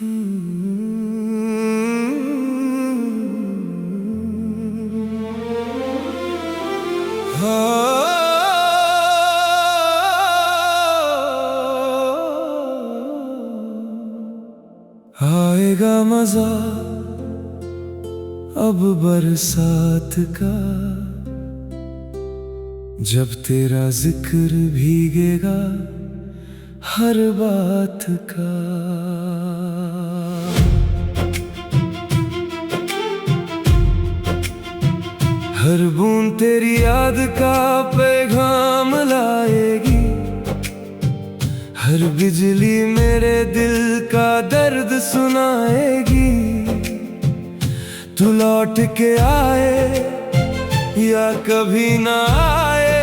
आएगा मजा अब बरसात का, जब तेरा जिक्र भीगेगा हर बात का। हर बूंद तेरी याद का पैगाम लाएगी, हर बिजली मेरे दिल का दर्द सुनाएगी। तू लौट के आए या कभी ना आए,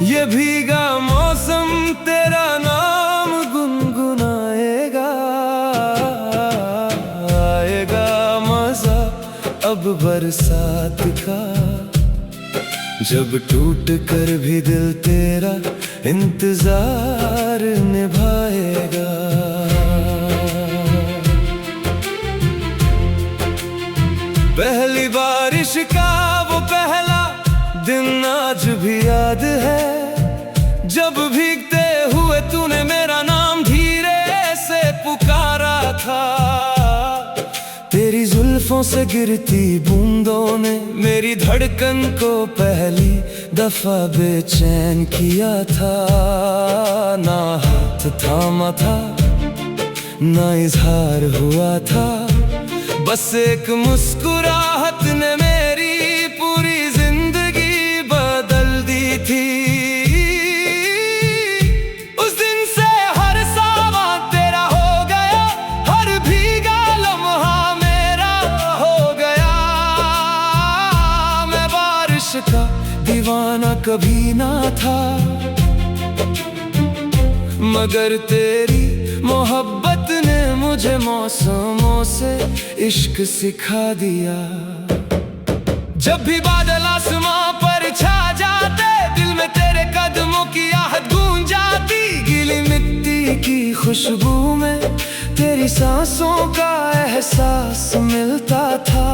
ये भीगा मौसम तेरा नाम गुनगुनाएगा। आएगा मजा अब बरसात का, जब टूट कर भी दिल तेरा इंतजार निभाएगा। पहली बारिश का वो पहला दिन आज भी याद है, जब भीगते हुए तूने मेरा नाम धीरे से पुकारा था। तेरी जुल्फों से गिरती बूंदों ने मेरी धड़कन को पहली दफा बेचैन किया था। ना हाथ थामा था ना इजहार हुआ था, बस एक मुस्कुराहट ने मेरी पूरी जिंदगी बदल दी थी। उस दिन से हर सावा तेरा हो गया, हर भीगा लम्हा मेरा हो गया। मैं बारिश का दीवाना कभी ना था, मगर तेरी मोहब्बत ने मुझे मौसमों से इश्क सिखा दिया। जब भी बादल आसमां पर छा जाते, दिल में तेरे कदमों की आहट गूंज जाती। गीली मिट्टी की खुशबू में तेरी सांसों का एहसास मिलता था।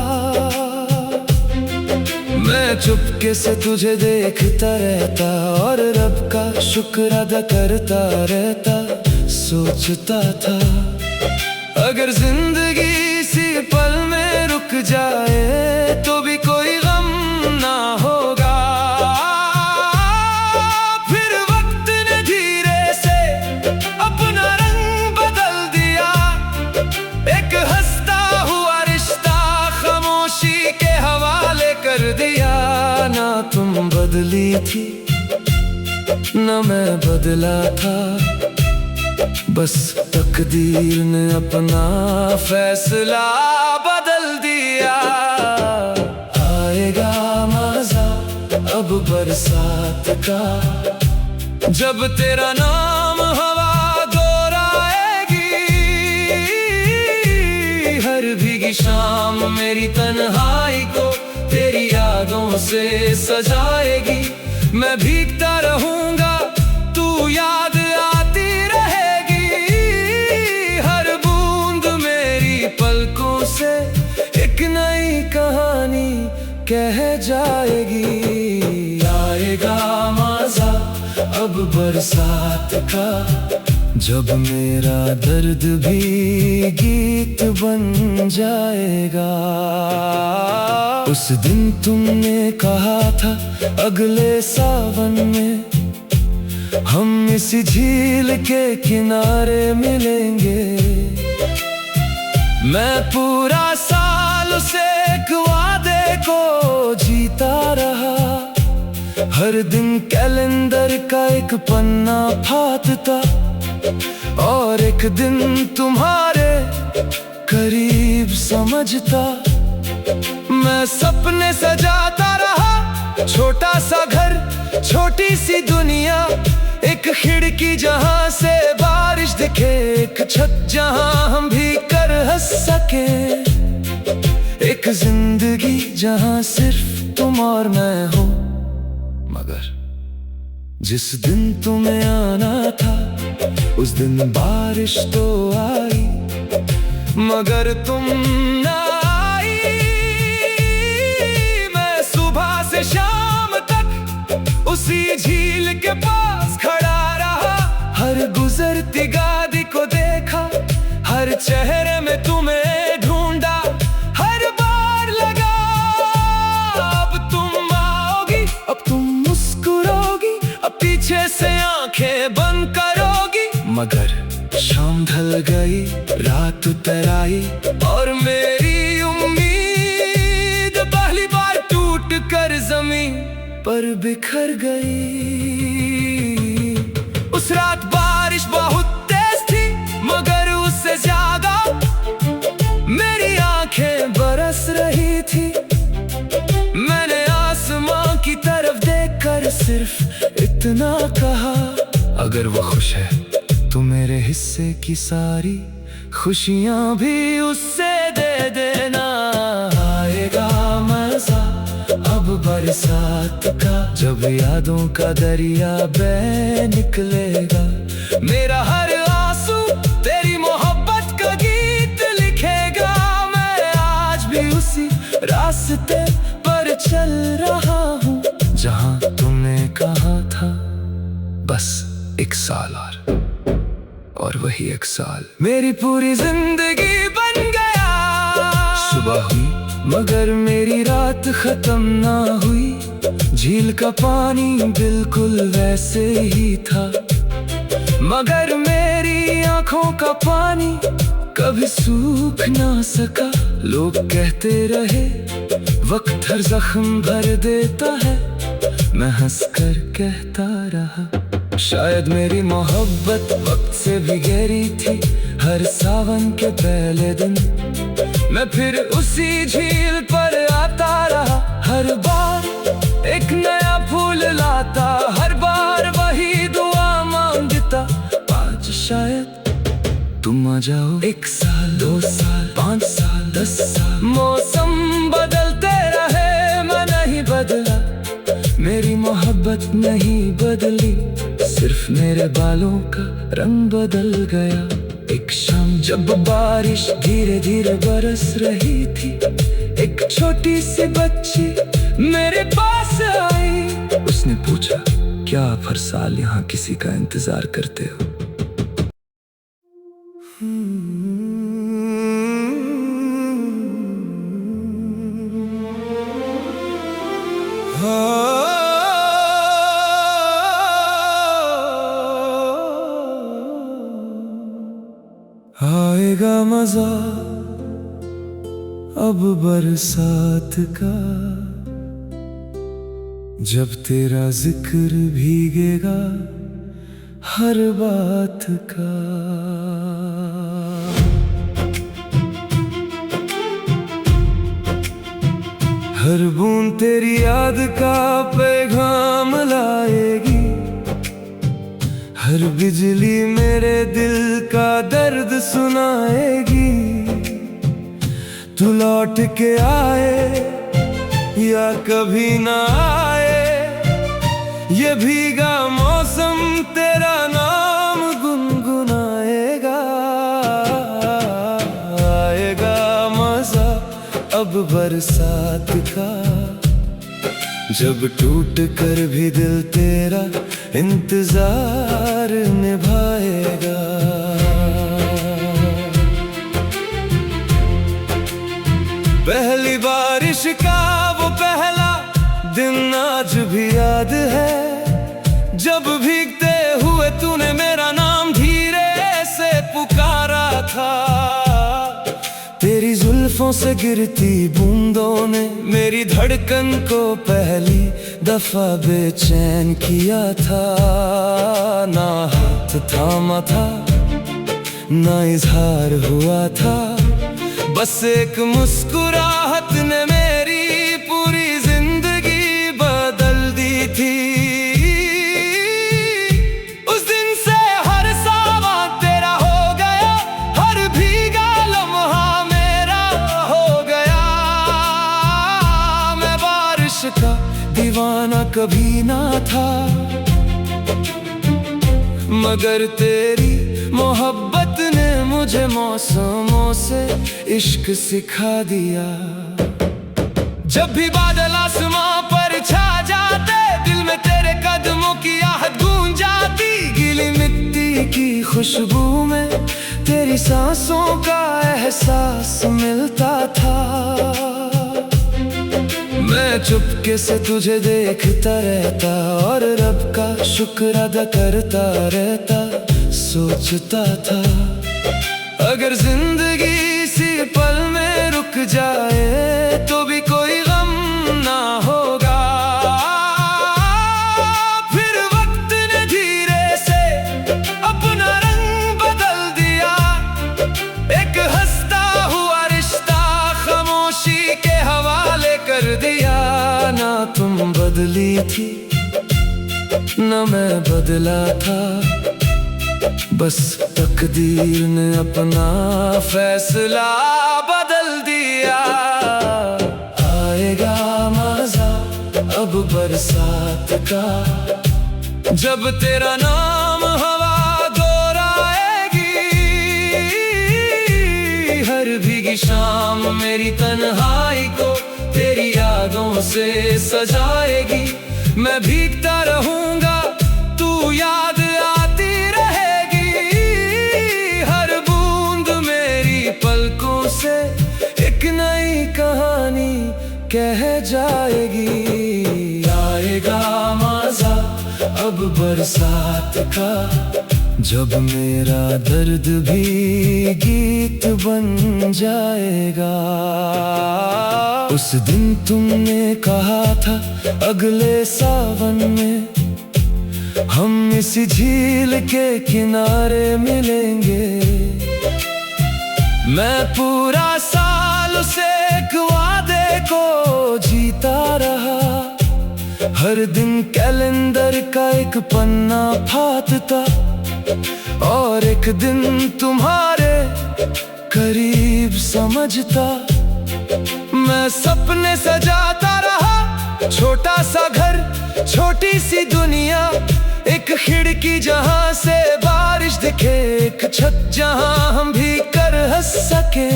मैं चुपके से तुझे देखता रहता और रब का शुक्र अदा करता रहता। सोचता था अगर जिंदगी इसी पल में रुक जाए तो भी कोई गम ना होगा। फिर वक्त ने धीरे से अपना रंग बदल दिया, एक हंसता हुआ रिश्ता खामोशी के हवाले कर दिया। ना तुम बदली थी ना मैं बदला था, बस तकदीर ने अपना फैसला बदल दिया। आएगा मजा अब बरसात का, जब तेरा नाम हवा दोहराएगी। हर भीगी शाम मेरी तन्हाई को तेरी यादों से सजाएगी। मैं भीगता रहूंगा तू याद आती रहेगी। हर बूंद मेरी पलकों से एक नई कहानी कह जाएगी। आएगा मजा अब बरसात का, जब मेरा दर्द भी गीत बन जाएगा। उस दिन तुमने कहा था अगले सावन में हम इसी झील के किनारे मिलेंगे। मैं पूरा साल उसे एक वादे को जीता रहा, हर दिन कैलेंडर का एक पन्ना फाड़ता और एक दिन तुम्हारे करीब समझता। मैं सपने सजाता रहा, छोटा सा घर छोटी सी दुनिया, एक खिड़की जहां से बारिश दिखे, एक छत जहां हम भी कर हंस सके, एक जिंदगी जहां सिर्फ तुम और मैं हो। मगर जिस दिन तुम्हें आना था उस दिन बारिश तो आई, मगर तुम न आई। मैं सुबह से शाम तक उसी झील के पास खड़ा रहा। हर गुजरती गाड़ी को देखा, हर चेहरे में तुम्हें ढूंढा। हर बार लगा अब तुम आओगी, अब तुम मुस्कुराओगी, अब पीछे से आंखें बंद करोगी। मगर शाम ढल गई, रात उतर आई और मेरी उम्मीद पहली बार टूट कर जमीन पर बिखर गई। उस रात बारिश बहुत तेज थी, मगर उससे ज्यादा मेरी आंखें बरस रही थी। मैंने आसमां की तरफ देखकर सिर्फ इतना कहा, अगर वो खुश है तो मेरे हिस्से की सारी खुशियां भी उससे दे देना। आएगा मजा अब बरसात का, जब यादों का दरिया बह निकलेगा। मेरा हर आंसू तेरी मोहब्बत का गीत लिखेगा। मैं आज भी उसी रास्ते पर चल रहा हूँ, जहाँ तुमने कहा था बस एक साल और वही एक साल मेरी पूरी जिंदगी बन गया। सुबह हुई मगर मेरी रात खत्म ना हुई। झील का पानी बिल्कुल वैसे ही था, मगर मेरी आंखों का पानी कभी सूख ना सका। लोग कहते रहे वक्त हर जख्म भर देता है, मैं हंसकर कहता रहा शायद मेरी मोहब्बत वक्त से भी गहरी थी। हर सावन के पहले दिन मैं फिर उसी झील पर आता रहा। हर बार एक नया फूल लाता, हर बार वही दुआ मांगता, आज शायद तुम आ जाओ। 1 साल 2 साल 5 साल 10 साल मौसम बदलते रहे, मैं नहीं बदला, मेरी मोहब्बत नहीं बदली, सिर्फ मेरे बालों का रंग बदल गया। एक शाम जब बारिश धीरे धीरे बरस रही थी, एक छोटी सी बच्ची मेरे पास आई। उसने पूछा, क्या आप हर साल यहाँ किसी का इंतजार करते हो? आएगा मजा अब बरसात का, जब तेरा जिक्र भीगेगा हर बात का। हर बूंद तेरी याद का पैगाम लाएगी, हर बिजली मेरे दिल का दर्द सुनाएगी। तू लौट के आए या कभी ना आए, ये भीगा मौसम तेरा नाम गुनगुनाएगा। आएगा मजा अब बरसात का, जब टूट कर भी दिल तेरा इंतजार निभाएगा। पहली बारिश का वो पहला दिन आज भी याद है, जब भीगते हुए तूने मेरा नाम धीरे से पुकारा था। तेरी जुल्फों से गिरती बूंदों ने मेरी धड़कन को पहली दफा बेचैन किया था। ना हाथ थामा था ना इजहार हुआ था, बस एक मुस्कुराहट ने मेरी पूरी जिंदगी बदल दी थी। उस दिन से हर सावन तेरा हो गया, हर भीगा लम्हा मेरा हो गया। मैं बारिश का दीवाना कभी ना था, मगर तेरी मोहब्बत ने मुझे मुझे मौसमों से इश्क सिखा दिया। जब भी बादल आसमां पर छा जाते, दिल में तेरे कदमों की आहट गूंज जाती। गीली मिट्टी की खुशबू में तेरी सांसों का एहसास मिलता था। मैं चुपके से तुझे देखता रहता और रब का शुक्र अदा करता रहता। सोचता था अगर जिंदगी इसी पल में रुक जाए तो भी कोई गम ना होगा। फिर वक्त ने धीरे से अपना रंग बदल दिया। एक हंसता हुआ रिश्ता खामोशी के हवाले कर दिया। ना तुम बदली थी ना मैं बदला था, बस तकदीर ने अपना फैसला बदल दिया। आएगा मजा अब बरसात का, जब तेरा नाम हवा दोहराएगी। हर भीगी शाम मेरी तन्हाई को तेरी यादों से सजाएगी। मैं भीगता रहूंगा तू याद आती रहेगी। हर बूंद मेरी पलकों से एक नई कहानी कह जाएगी। आएगा मजा अब बरसात का, जब मेरा दर्द भी गीत बन जाएगा। उस दिन तुमने कहा था अगले सावन में हम इसी झील के किनारे मिलेंगे। मैं पूरा साल उसे एक वादे को जीता रहा। हर दिन कैलेंडर का एक पन्ना फाड़ता और एक दिन तुम्हारे करीब समझता। मैं सपने सजाता रहा, छोटा सा घर छोटी सी दुनिया। एक खिड़की जहां से बारिश दिखे, एक छत जहां हम भी कर हंस सके।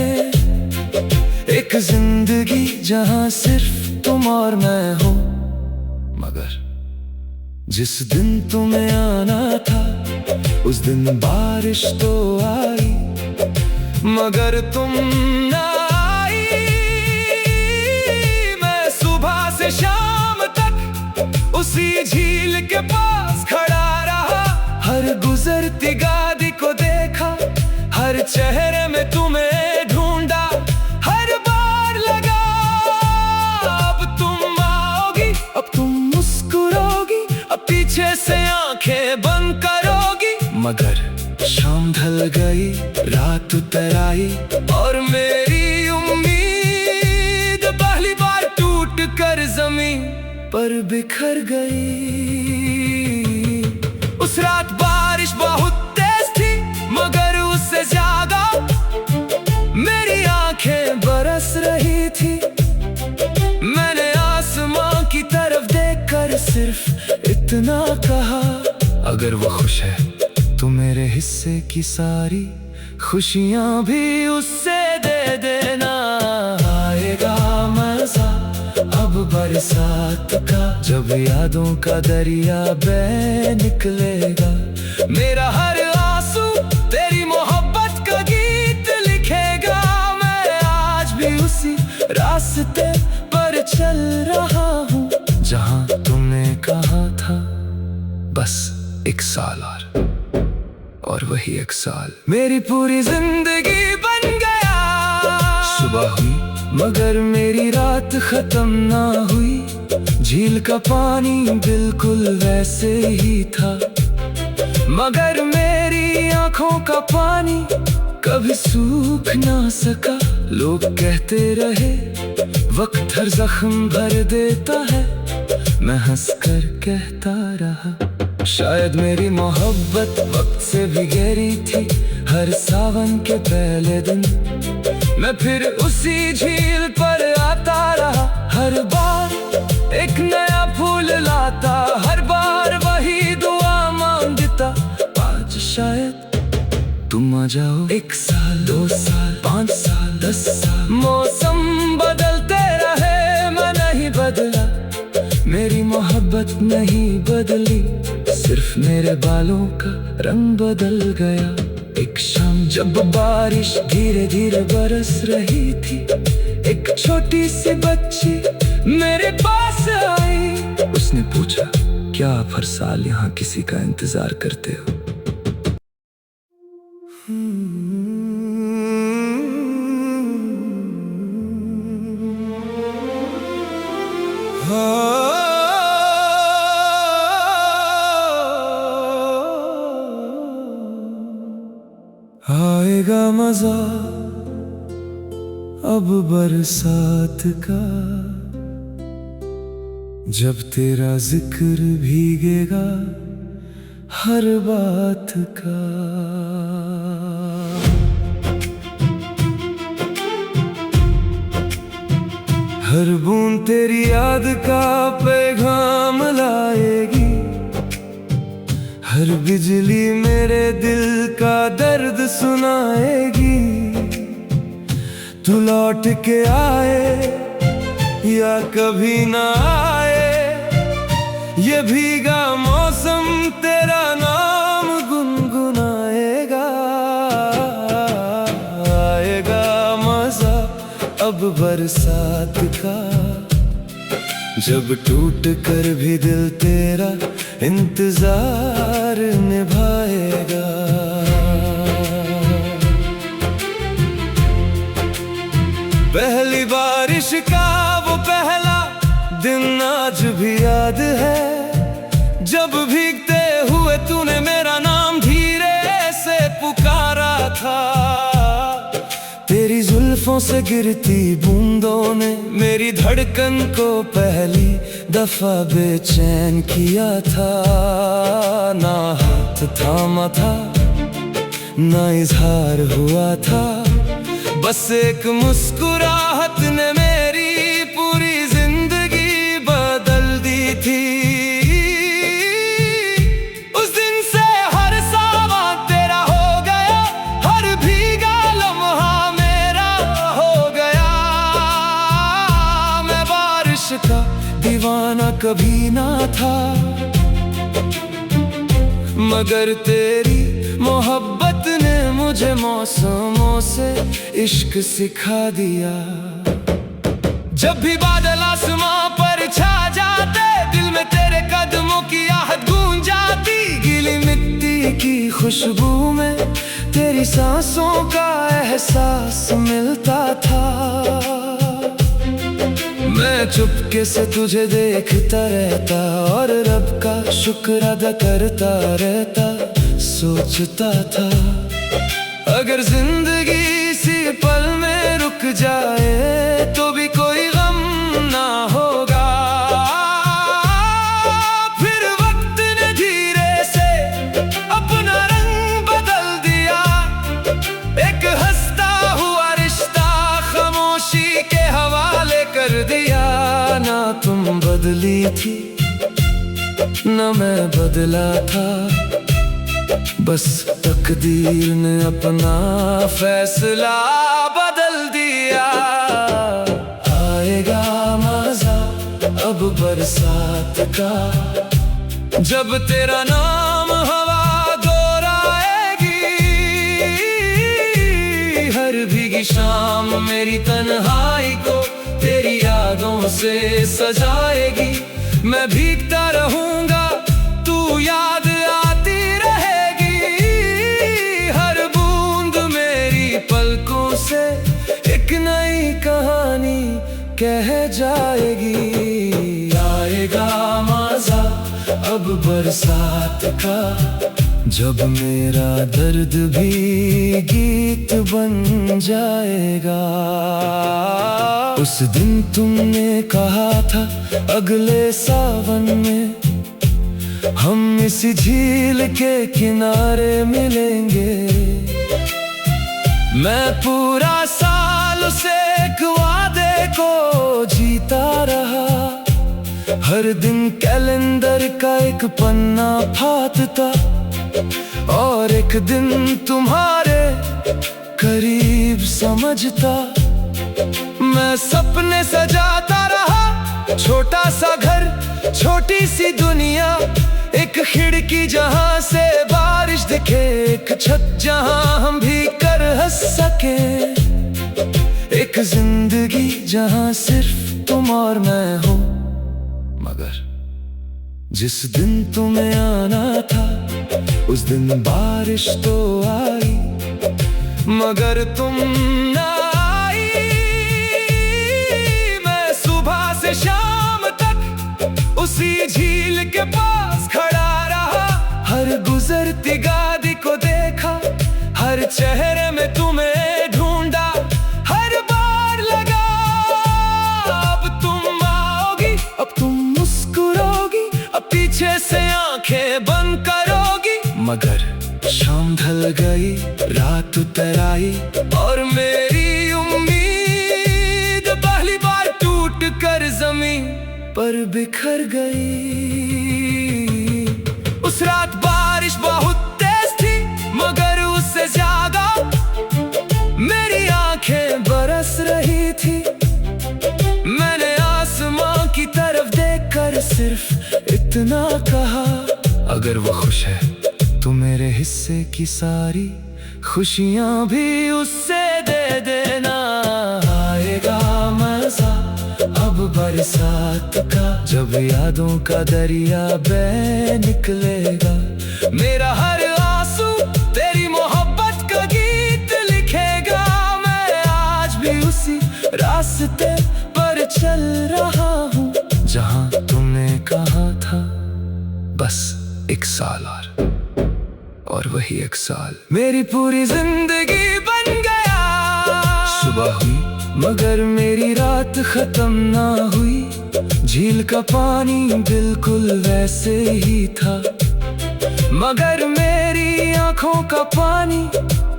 एक जिंदगी जहां सिर्फ तुम और मैं हो। मगर जिस दिन तुम्हें आना था उस दिन बारिश तो आई, मगर तुम ना आई। मैं सुबह से शाम तक उसी झील के पास खड़ा रहा। हर गुजरती गाड़ी को देखा, हर चेहरे में तुम्हें ढूंढा। हर बार लगा अब तुम आओगी, अब तुम मुस्कुराओगी, अब पीछे से आंखें बंद करोगी। मगर शाम ढल गई, रात उतर आई और मेरी उम्मीद पहली बार टूट कर जमीन पर बिखर गई। उस रात बारिश बहुत तेज थी, मगर उससे ज्यादा मेरी आंखें बरस रही थी। मैंने आसमां की तरफ देखकर सिर्फ इतना कहा, अगर वो खुश है तो मेरे हिस्से की सारी खुशियां भी उससे दे देना। आएगा मजा अब बरसात का, जब यादों का दरिया बह निकलेगा। मेरा हर आंसू तेरी मोहब्बत का गीत लिखेगा। मैं आज भी उसी रास्ते पर चल रहा हूँ जहाँ तुमने कहा था बस एक साल और वही एक साल मेरी पूरी जिंदगी बन गया। सुबह हुई मगर मेरी रात खत्म ना हुई। झील का पानी बिल्कुल वैसे ही था, मगर मेरी आंखों का पानी कभी सूख ना सका। लोग कहते रहे वक्त हर जख्म भर देता है, मैं हंसकर कहता रहा शायद मेरी मोहब्बत वक्त से भी गहरी थी। हर सावन के पहले दिन मैं फिर उसी झील पर आता रहा। हर बार एक नया फूल लाता, हर बार वही दुआ मांगता। आज शायद तुम तुम आ जाओ। 1 साल 2 साल 5 साल 10 साल मौसम बदलते रहे, मैं नहीं बदला, मेरी मोहब्बत नहीं बदली, सिर्फ मेरे बालों का रंग बदल गया। एक शाम जब बारिश धीरे धीरे बरस रही थी, एक छोटी सी बच्ची मेरे पास आई। उसने पूछा, क्या आप हर साल यहाँ किसी का इंतजार करते हो? आएगा मजा अब बरसात का, जब तेरा जिक्र भीगेगा हर बात का। हर बूंद तेरी याद का पैगाम लाएगी, हर बिजली मेरे दिल का दर्द सुनाएगी। तू लौट के आए या कभी ना आए, ये भीगा मौसम तेरा नाम गुनगुनाएगा। आएगा मजा अब बरसात का, जब टूट कर भी दिल तेरा इंतजार निभाएगा। पहली बारिश का वो पहला दिन आज भी याद है, जब भीगते हुए तूने मेरा नाम धीरे से पुकारा था। तेरी जुल्फों से गिरती बूंदों ने मेरी धड़कन को पहली दफा बेचैन किया था। ना हाथ थामा था, ना इजहार हुआ था, बस एक मुस्कुराहट ने मेरी पूरी जिंदगी बदल दी थी। उस दिन से हर सावा तेरा हो गया, हर भीगा लम्हा मेरा हो गया। मैं बारिश का दीवाना कभी ना था, मगर तेरी मोहब्बत ने मुझे मौसमों से इश्क सिखा दिया। जब भी बादल आसमां पर छा जाते, दिल में तेरे कदमों की आहट गूंज जाती। गीली मिट्टी की खुशबू में तेरी सांसों का एहसास मिलता था। मैं चुपके से तुझे देखता रहता और रब का शुक्र अदा करता रहता। सोचता था अगर जिंदगी इसी पल में रुक जाए तो भी कोई गम ना होगा। फिर वक्त ने धीरे से अपना रंग बदल दिया, एक हंसता हुआ रिश्ता खामोशी के हवाले कर दिया। ना तुम बदली थी ना मैं बदला था, बस तकदीर ने अपना फैसला बदल दिया। आएगा मजा अब बरसात का, जब तेरा नाम हवा दोहराएगी। हर भीगी शाम मेरी तन्हाई को तेरी यादों से सजाएगी। मैं भीगता रहूंगा, तू याद आती रहेगी। हर बूंद मेरी पलकों से एक नई कहानी कह जाएगी। आएगा मजा अब बरसात का, जब मेरा दर्द भी गीत बन जाएगा। उस दिन तुमने कहा था अगले सावन में हम इसी झील के किनारे मिलेंगे। मैं पूरा साल उसे एक वादे को जीता रहा। हर दिन कैलेंडर का एक पन्ना फाड़ता, और एक दिन तुम्हारे करीब समझता मैं सपने सजाता रहा, छोटा सा घर, छोटी सी दुनिया, एक खिड़की जहां से बारिश दिखे, एक छत जहां हम भी कर हंस सके, एक जिंदगी जहां सिर्फ तुम और मैं हो। मगर जिस दिन तुम्हें आना था उस दिन बारिश तो आई, मगर तुम ना आई। मैं सुबह से शाम तक उसी झील के पास खड़ा रहा, हर गुजरती गाड़ी को देखा, हर चेहरे में तुम्हें ढूंढा, हर बार लगा अब तुम आओगी, अब तुम मुस्कुराओगी, अब पीछे से आंखें बंद करोगी। मगर शाम ढल गई, रात उतर आई और मेरी उम्मीद पहली बार टूट कर जमीन पर बिखर गई। उस रात बारिश बहुत तेज थी, मगर उससे ज्यादा मेरी आंखें बरस रही थी। मैंने आसमां की तरफ देखकर सिर्फ इतना कहा, अगर वो खुश है तो मेरे हिस्से की सारी खुशियां भी उससे दे देना। आएगा मजा अब बरसात का, जब यादों का दरिया बह निकलेगा, मेरा हर आंसू तेरी मोहब्बत का गीत लिखेगा। मैं आज भी उसी रास्ते पर चल रहा हूँ जहाँ तुमने कहा था बस एक साल और वही एक साल मेरी पूरी जिंदगी बन गया। सुबह हुई मगर मेरी रात खत्म ना हुई, झील का पानी बिल्कुल वैसे ही था, मगर मेरी आंखों का पानी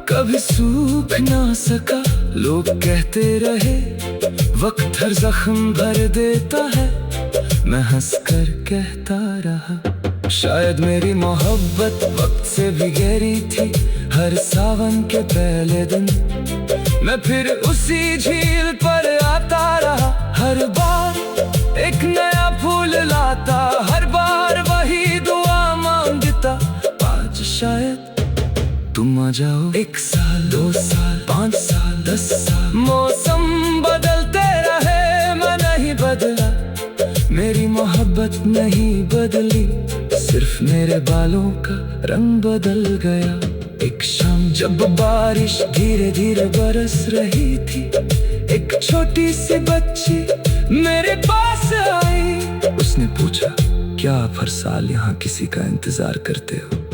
कभी सूख ना सका। लोग कहते रहे वक्त हर जख्म भर देता है, मैं हंसकर कहता रहा शायद मेरी मोहब्बत वक्त से भी गहरी थी। हर सावन के पहले दिन मैं फिर उसी झील पर आता रहा, हर बार एक नया फूल लाता, हर बार वही दुआ मांगता, आज शायद तुम आ जाओ। 1 साल 2 साल 5 साल 10 साल मौसम बदलते रहे, मैं नहीं बदला, मेरी मोहब्बत नहीं बदली, सिर्फ मेरे बालों का रंग बदल गया। एक शाम जब बारिश धीरे धीरे बरस रही थी, एक छोटी सी बच्ची मेरे पास आई। उसने पूछा, क्या आप हर साल यहाँ किसी का इंतजार करते हो?